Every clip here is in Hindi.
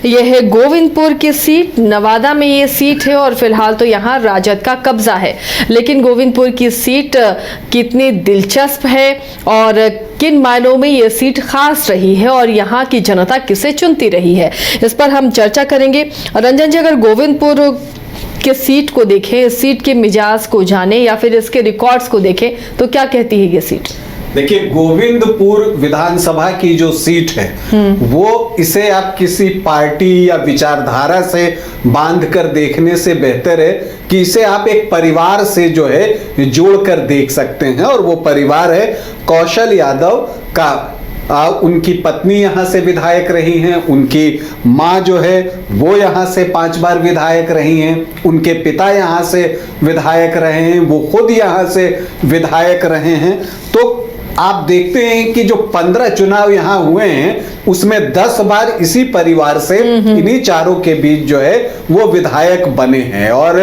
यह है गोविंदपुर की सीट। नवादा में ये सीट है और फिलहाल तो यहाँ राजद का कब्जा है। लेकिन गोविंदपुर की सीट कितनी दिलचस्प है और किन मायनों में ये सीट खास रही है और यहाँ की जनता किसे चुनती रही है, इस पर हम चर्चा करेंगे। रंजन जी, अगर गोविंदपुर के सीट को देखें, इस सीट के मिजाज को जाने या फिर इसके रिकॉर्ड्स को देखें तो क्या कहती है ये सीट? देखिए, गोविंदपुर विधानसभा की जो सीट है वो, इसे आप किसी पार्टी या विचारधारा से बांध कर देखने से बेहतर है कि इसे आप एक परिवार से जो है जोड़कर देख सकते हैं। और वो परिवार है कौशल यादव का। उनकी पत्नी यहाँ से विधायक रही हैं, उनकी माँ जो है वो यहाँ से 5 बार विधायक रही हैं, उनके पिता यहाँ से विधायक रहे हैं, वो खुद यहाँ से विधायक रहे हैं। तो आप देखते हैं कि जो 15 चुनाव यहाँ हुए हैं उसमें 10 बार इसी परिवार से, इन्हीं चारों के बीच जो है वो विधायक बने हैं। और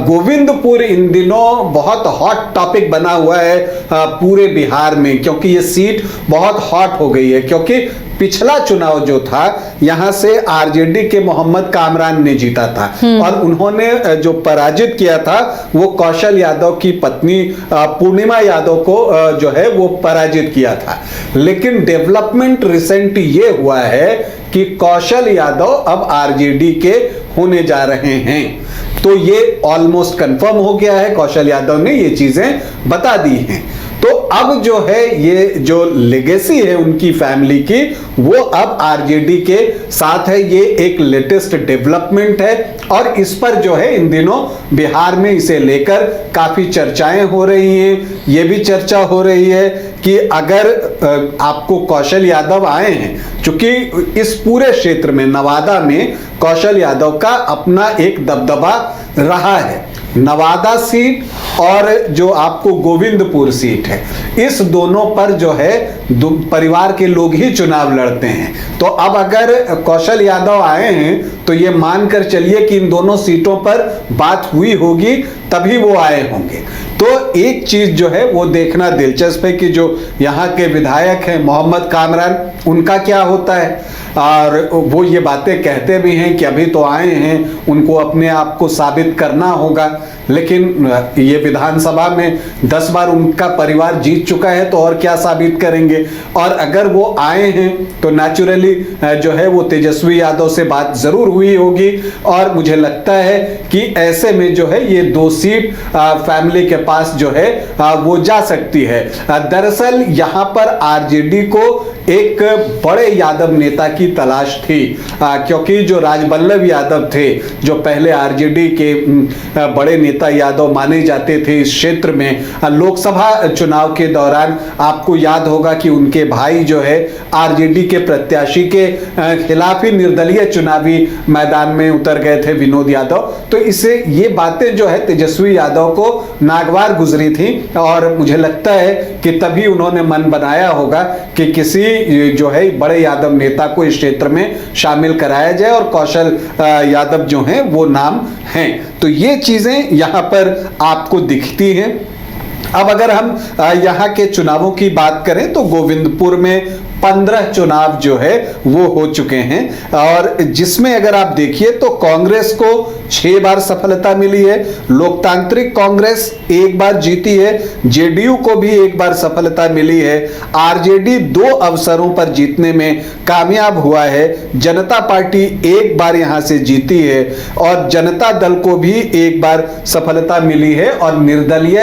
गोविंदपुर इन दिनों बहुत हॉट टॉपिक बना हुआ है पूरे बिहार में, क्योंकि ये सीट बहुत हॉट हो गई है। क्योंकि पिछला चुनाव जो था यहां से आरजेडी के मोहम्मद कामरान ने जीता था और उन्होंने जो पराजित किया था वो कौशल यादव की पत्नी पूर्णिमा यादव को जो है वो पराजित किया था। लेकिन डेवलपमेंट रिसेंट ये हुआ है कि कौशल यादव अब आरजेडी के होने जा रहे हैं। तो ये ऑलमोस्ट कंफर्म हो गया है, कौशल यादव ने ये चीजें बता दी हैं। तो अब जो है ये जो लेगेसी है उनकी फैमिली की, वो अब आरजेडी के साथ है। ये एक लेटेस्ट डेवलपमेंट है और इस पर जो है इन दिनों बिहार में इसे लेकर काफी चर्चाएं हो रही हैं। ये भी चर्चा हो रही है कि अगर आपको कौशल यादव आए हैं, क्योंकि इस पूरे क्षेत्र में नवादा में कौशल यादव का अपना एक दबदबा रहा है। नवादा सीट और जो आपको गोविंदपुर सीट है, इस दोनों पर जो है परिवार के लोग ही चुनाव लड़ते हैं। तो अब अगर कौशल यादव आए हैं तो ये मानकर चलिए कि इन दोनों सीटों पर बात हुई होगी, तभी वो आए होंगे। तो एक चीज जो है वो देखना दिलचस्प है कि जो यहाँ के विधायक हैं मोहम्मद कामरान, उनका क्या होता है। और वो ये बातें कहते भी हैं कि अभी तो आए हैं, उनको अपने आप को साबित करना होगा। लेकिन ये विधानसभा में 10 बार उनका परिवार जीत चुका है, तो और क्या साबित करेंगे। और अगर वो आए हैं तो नेचुरली जो है वो तेजस्वी यादव से बात जरूर हुई होगी। और मुझे लगता है कि ऐसे में जो है ये 2 सीट फैमिली के पास जो है वो जा सकती है। दरअसल यहाँ पर आरजेडी को एक बड़े यादव नेता की तलाश थी, क्योंकि जो राजबल्लभ यादव थे, जो पहले आरजेडी के बड़े नेता यादव माने जाते थे इस क्षेत्र में, लोकसभा चुनाव के दौरान आपको याद होगा कि उनके भाई जो है आरजेडी के प्रत्याशी के खिलाफ ही निर्दलीय चुनावी मैदान में उतर गए थे, विनोद यादव। तो इससे ये बातें जो है तेजस्वी यादव को नागवार गुजरी थी और मुझे लगता है कि तभी उन्होंने मन बनाया होगा कि किसी जो है बड़े यादव नेता को इस क्षेत्र में शामिल कराया जाए और कौशल यादव जो हैं वो नाम हैं। तो ये चीजें यहाँ पर आपको दिखती हैं। अब अगर हम यहाँ के चुनावों की बात करें तो गोविंदपुर में 15 चुनाव जो है वो हो चुके हैं और जिसमें अगर आप देखिए तो कांग्रेस को 6 बार सफलता मिली है, लोकतांत्रिक कांग्रेस 1 बार जीती है, जेडीयू को भी 1 बार सफलता मिली है, आरजेडी 2 अवसरों पर जीतने में कामयाब हुआ है, जनता पार्टी 1 बार यहां से जीती है और जनता दल को भी 1 बार सफलता मिली है और निर्दलीय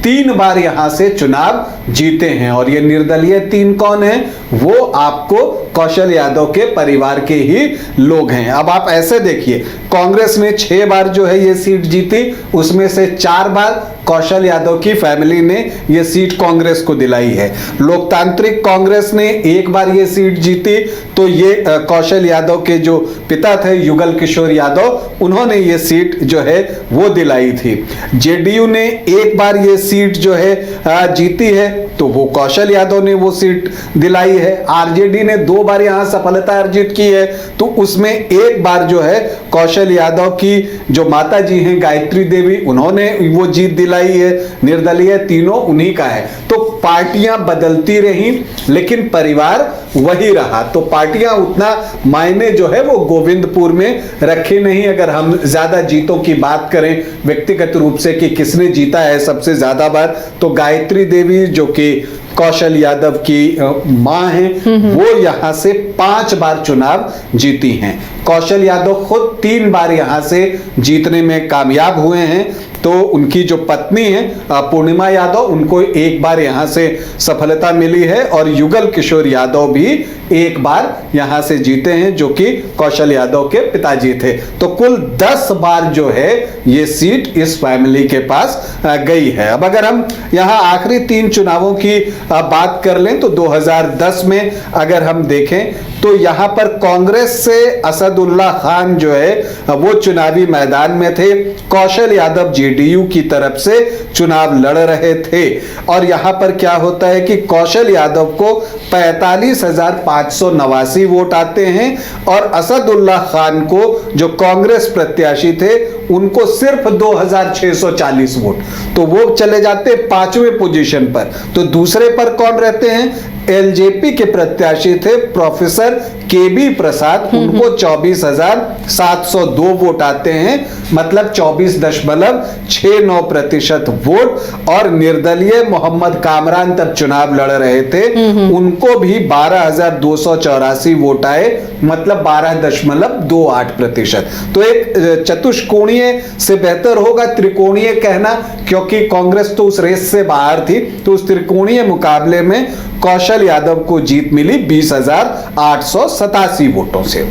3 बार यहां से चुनाव जीते हैं। और ये निर्दलीय 3 कौन है? वो आपको कौशल यादव के परिवार के ही लोग हैं। अब आप ऐसे देखिए, कांग्रेस ने 6 बार जो है ये सीट जीती, उसमें से 4 बार कौशल यादव की फैमिली ने ये सीट कांग्रेस को दिलाई है। लोकतांत्रिक कांग्रेस ने 1 बार ये सीट जीती, तो ये कौशल यादव के जो पिता थे युगल किशोर यादव, उन्होंने ये सीट जो है वो दिलाई थी। जेडीयू ने 1 बार ये सीट जो है जीती है, तो वो कौशल यादव ने वो सीट दिलाई है। आरजेडी ने 2 बार यहां सफलता अर्जित की है, तो उसमें 1 बार जो है कौशल यादव की जो माता जी हैं गायत्री देवी, उन्होंने वो जीत दिलाई है। निर्दलीय तीनों उन्हीं का है। तो पार्टियां बदलती रहीं लेकिन परिवार वही रहा। तो पार्टियां उतना मायने जो है वो गोविंदपुर में रखे नहीं। अगर हम ज्यादा जीतों की बात करें व्यक्तिगत रूप से कि किसने जीता है सबसे ज्यादा बार, तो गायत्री देवी जो कि कौशल यादव की मां हैं, वो यहां से 5 बार चुनाव जीती हैं। कौशल यादव खुद 3 बार यहां से जीतने में कामयाब हुए हैं। तो उनकी जो पत्नी है पूर्णिमा यादव, उनको 1 बार यहां से सफलता मिली है और युगल किशोर यादव भी 1 बार यहां से जीते हैं जो कि कौशल यादव के पिताजी थे। तो कुल 10 बार जो है ये सीट इस फैमिली के पास गई है। अब अगर हम यहां आखिरी 3 चुनावों की बात कर लें तो 2010 में अगर हम देखें तो यहां पर कांग्रेस से असदुल्ला खान जो है वो चुनावी मैदान में थे। कौशल यादव जेडीयू की तरफ से चुनाव लड़ रहे थे और यहां पर क्या होता है कि कौशल यादव को 45,589 वोट आते हैं और असदुल्ला खान को जो कांग्रेस प्रत्याशी थे उनको सिर्फ 2,640 वोट, तो वो चले जाते 5वें पोजीशन पर। तो दूसरे पर कौन रहते हैं? एलजेपी के प्रत्याशी थे प्रोफेसर केबी प्रसाद, उनको 24,702 वोट आते हैं, मतलब 24.69% वोट। और निर्दलीय मोहम्मद कामरान तब चुनाव लड़ रहे थे, उनको भी 12,284 वोट आए, मतलब 12.28%। तो एक चतुष्कोणीय से बेहतर होगा त्रिकोणीय कहना, क्योंकि कांग्रेस तो उस रेस से बाहर थी। तो उस त्रिकोणीय मुकाबले में कौशल यादव को जीत मिली 20,887 वोटों से।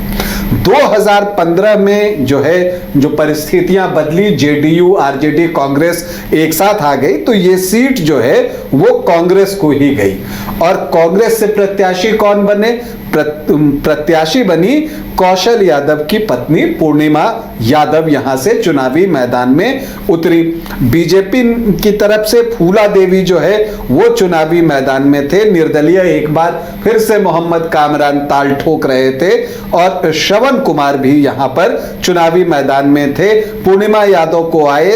2015 में जो है जो परिस्थितियां बदली, जेडीयू आरजेडी कांग्रेस एक साथ आ गई, तो ये सीट जो है वो कांग्रेस को ही गई। और कांग्रेस से प्रत्याशी कौन बने? प्रत्याशी बनी कौशल यादव की पत्नी पूर्णिमा यादव, यहां से चुनावी मैदान में उतरी। बीजेपी की तरफ से फूला देवी जो है वो चुनावी मैदान में थे। निर्दलीय एक बार फिर से मोहम्मद कामरान ताल ठोक रहे थे और श्रवण कुमार भी यहां पर चुनावी मैदान में थे। पूर्णिमा यादव को आए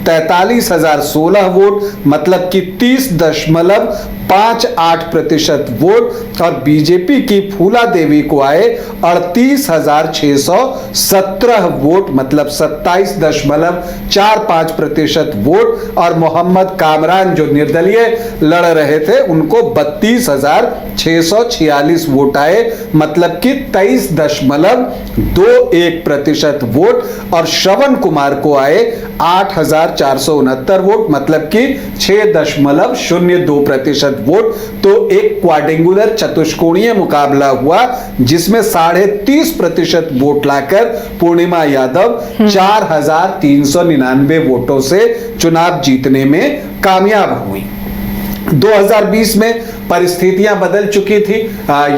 43,016 वोट, मतलब कि 30.58% वोट। और बीजेपी की फूला देवी को आए 38,617 वोट, मतलब 27.45% वोट। और मोहम्मद कामरान जो निर्दलीय लड़ रहे थे उनको 32,646 वोट आए, मतलब कि 23.21% वोट। और श्रवण कुमार को आए 8,469 वोट, मतलब कि 6.02% वोट। तो एक क्वाड्रेंगुलर चतुष्कोणीय मुकाबला हुआ जिसमें 30.5% वोट लाकर पूर्णिमा यादव 4,399 वोटों से चुनाव जीतने में कामयाब हुई। 2020 में परिस्थितियां बदल चुकी थी।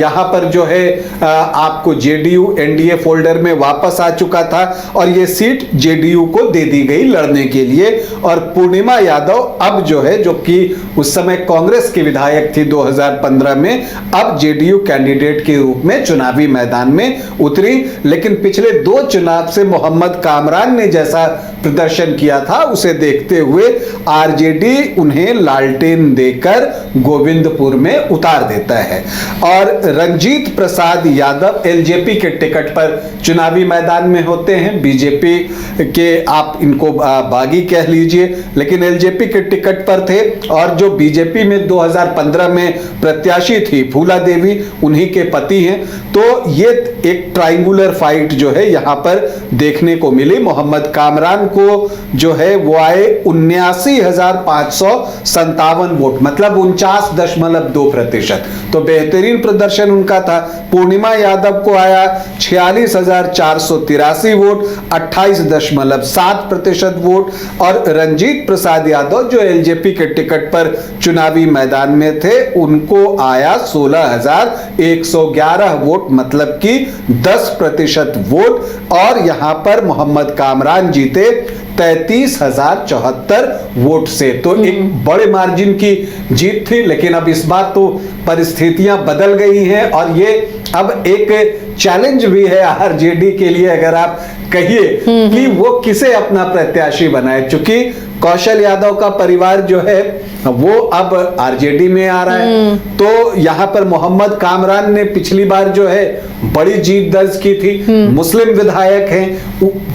यहां पर जो है आपको जेडीयू एनडीए फोल्डर में वापस आ चुका था और यह सीट जेडीयू को दे दी गई लड़ने के लिए। और पूर्णिमा यादव अब जो है, जो कि उस समय कांग्रेस की विधायक थी 2015 में, अब जेडीयू कैंडिडेट के रूप में चुनावी मैदान में उतरी। लेकिन पिछले 2 चुनाव से मोहम्मद कामरान ने जैसा प्रदर्शन किया था उसे देखते हुए आरजेडी उन्हें लालटेन देकर गोविंदपुर में उतार देता है। और रंजीत प्रसाद यादव एलजेपी के टिकट पर चुनावी मैदान में होते हैं। बीजेपी के आप इनको बागी कह लीजिए, लेकिन एलजेपी के टिकट पर थे। और जो बीजेपी में 2015 में प्रत्याशी थी फूला देवी, उन्हीं के पति हैं। तो ये एक ट्रायंगुलर फाइट जो है यहां पर देखने को मिली। मोहम्मद कामरान को जो है वो आए 79,557 वोट, मतलब 49.2%। तो बेहतरीन प्रदर्शन उनका था। पूर्णिमा यादव को आया 46,483 वोट, 28.7% वोट। और रंजीत प्रसाद यादव जो एलजेपी के टिकट पर चुनावी मैदान में थे उनको आया 16,111 वोट, मतलब कि 10% वोट। और यहां पर मोहम्मद कामरान जीते 33,074 वोट से। तो एक बड़े मार्जिन की जीत थी। लेकिन अब इस बार तो परिस्थितियां बदल गई हैं और ये अब एक चैलेंज भी है आरजेडी के लिए, अगर आप कहिए कि वो किसे अपना प्रत्याशी बनाए, क्योंकि कौशल यादव का परिवार जो है वो अब आरजेडी में आ रहा है। तो यहां पर मोहम्मद कामरान ने पिछली बार जो है बड़ी जीत दर्ज की थी, मुस्लिम विधायक हैं,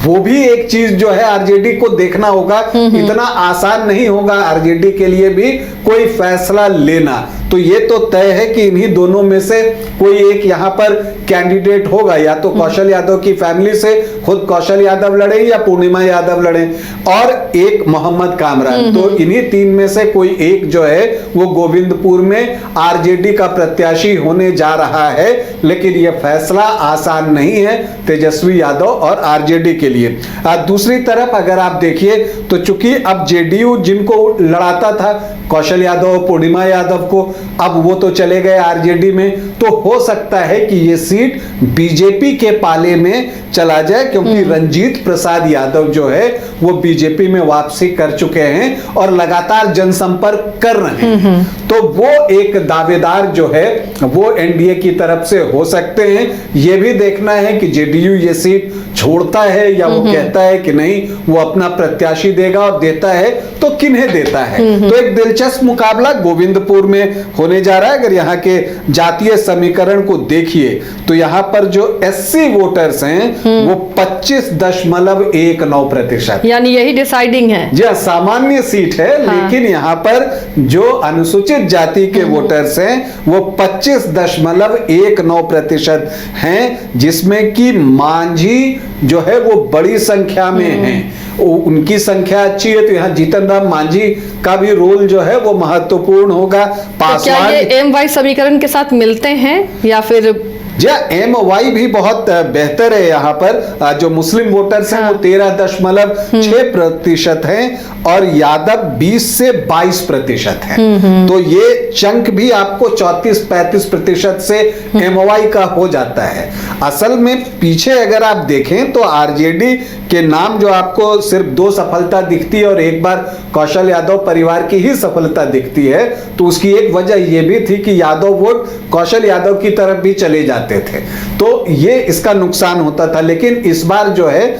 वो भी एक चीज जो है आरजेडी को देखना होगा। इतना आसान नहीं होगा आरजेडी के लिए भी कोई फैसला लेना। तो ये तो तय है कि इन्हीं दोनों में से कोई एक यहां पर कैंडिडेट होगा, या तो कौशल यादव की फैमिली से खुद कौशल यादव लड़े या पूर्णिमा यादव लड़े, और एक मोहम्मद कामरान। तो इन्हीं तीन में से कोई एक जो है वो गोविंदपुर में आरजेडी का प्रत्याशी होने जा रहा है। लेकिन यह फैसला आसान नहीं है तेजस्वी यादव और आरजेडी के लिए। दूसरी तरफ अगर आप देखिए तो चूंकि अब जेडीयू जिनको लड़ाता था कौशल यादव पूर्णिमा यादव को, अब वो तो चले गए आरजेडी में, तो हो सकता है कि ये सीट बीजेपी के पाले में चला जाए, क्योंकि रंजीत प्रसाद यादव जो है वो बीजेपी में वापसी कर चुके हैं और लगातार जनसंपर्क कर रहे हैं। तो वो एक दावेदार जो है वो एनडीए की तरफ से हो सकते हैं। ये भी देखना है कि जेडीयू ये सीट छोड़ता है या वो कहता है कि नहीं वो अपना प्रत्याशी देगा, और देता है तो किन्हें देता है। तो एक दिलचस्प मुकाबला गोविंदपुर में होने जा रहा है। अगर यहाँ के जातीय समीकरण को देखिए तो यहाँ पर जो एससी वोटर्स हैं वो 25.19%, यानी यही डिसाइडिंग है। जी सामान्य सीट है। लेकिन यहाँ पर जो अनुसूचित जाति के वोटर्स हैं वो 25.19% हैं, जिसमें कि मांझी जो है वो बड़ी संख्या में हैं। उनकी संख्या अच्छी है, तो यहाँ जीतन राम मांझी का भी रोल जो है वो महत्वपूर्ण होगा। तो क्या ये एम-वाई समीकरण के साथ मिलते हैं या फिर? जी एम-वाई भी बहुत बेहतर है। यहाँ पर जो मुस्लिम वोटर्स हैं वो 13.6% हैं और यादव 20 से 22% हैं। तो ये चंक भी आपको 34-35% से एम-वाई का हो जाता है। असल में पीछे अगर आप देखें तो आरजेडी के नाम जो आपको सिर्फ 2 सफलता दिखती है और एक बार कौशल यादव परिवार की ही सफलता दिखती है, तो उसकी एक वजह यह भी थी कि यादव वोट कौशल यादव की तरफ भी चले जाते थे, तो ये इसका नुकसान होता था। लेकिन इस बार जो है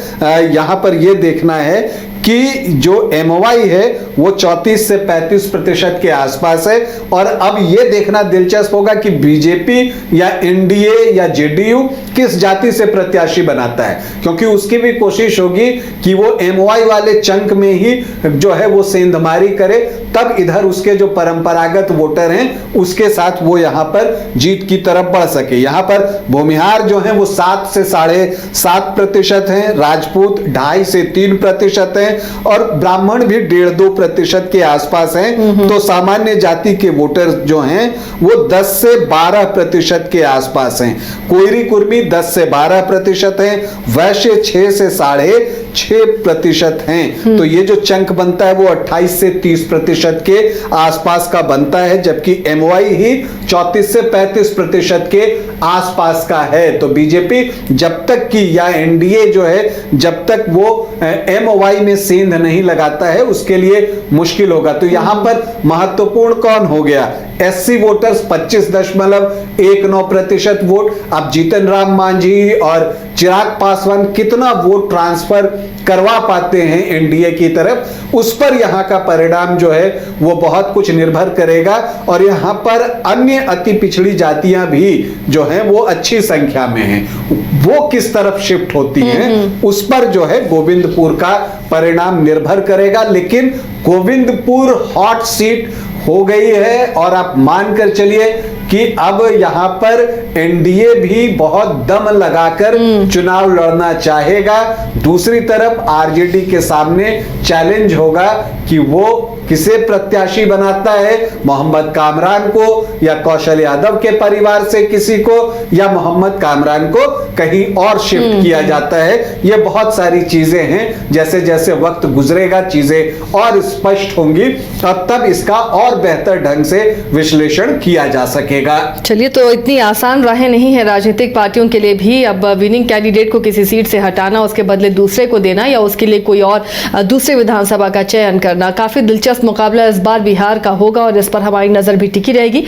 यहां पर यह देखना है कि जो एमओवाई है वो 34 से 35% के आसपास है। और अब यह देखना दिलचस्प होगा कि बीजेपी या एनडीए या जेडीयू किस जाति से प्रत्याशी बनाता है, क्योंकि उसकी भी कोशिश होगी कि वो एमओवाई वाले चंक में ही जो है वो सेंधमारी करे, तब इधर उसके जो परंपरागत वोटर हैं उसके साथ वो यहां पर जीत की तरफ बढ़ सके। यहां पर भूमिहार जो है वो 7 से 7.5% हैं, राजपूत 2.5 से 3% हैं और ब्राह्मण भी 1.5-2% के आसपास हैं। तो सामान्य जाति के वोटर जो हैं वो 10 से 12% के आसपास हैं। कोयरी कुर्मी 10 से 12% हैं, वैश्य 6 से 6.5% हैं। तो ये जो चंक बनता है वो 28 से 30% के आसपास का बनता है, जबकि एमओआई ही 34 से 35% के आसपास का है। तो बीजेपी जब तक की या एनडीए जो है जब तक वो एमओआई में सेंध नहीं लगाता है उसके लिए मुश्किल होगा। तो यहां पर महत्वपूर्ण कौन हो गया? SC voters 25.19% vote. अब जीतन राम मांझी और चिराग पासवान कितना वोट ट्रांसफर करवा पाते हैं एनडीए की तरफ, उस पर यहां का परिणाम जो है वो बहुत कुछ निर्भर करेगा। और यहां पर अन्य अति पिछड़ी जातियां भी जो हैं वो अच्छी संख्या में हैं, वो किस तरफ शिफ्ट होती हैं उस पर जो है गोविंदपुर का परिणाम निर्भर करेगा। लेकिन गोविंदपुर हॉट सीट हो गई है और आप मानकर चलिए कि अब यहां पर एनडीए भी बहुत दम लगाकर चुनाव लड़ना चाहेगा। दूसरी तरफ आरजेडी के सामने चैलेंज होगा कि वो किसे प्रत्याशी बनाता है, मोहम्मद कामरान को या कौशल यादव के परिवार से किसी को, या मोहम्मद कामरान को कहीं और शिफ्ट किया जाता है। ये बहुत सारी चीजें हैं, जैसे जैसे वक्त गुजरेगा चीजें और स्पष्ट होंगी और तब इसका और बेहतर ढंग से विश्लेषण किया जा सकेगा। चलिए, तो इतनी आसान राहें नहीं है राजनीतिक पार्टियों के लिए भी अब विनिंग कैंडिडेट को किसी सीट से हटाना, उसके बदले दूसरे को देना या उसके लिए कोई और दूसरे विधानसभा का चयन करना। काफी दिलचस्प मुकाबला इस बार बिहार का होगा और इस पर हमारी नजर भी टिकी रहेगी।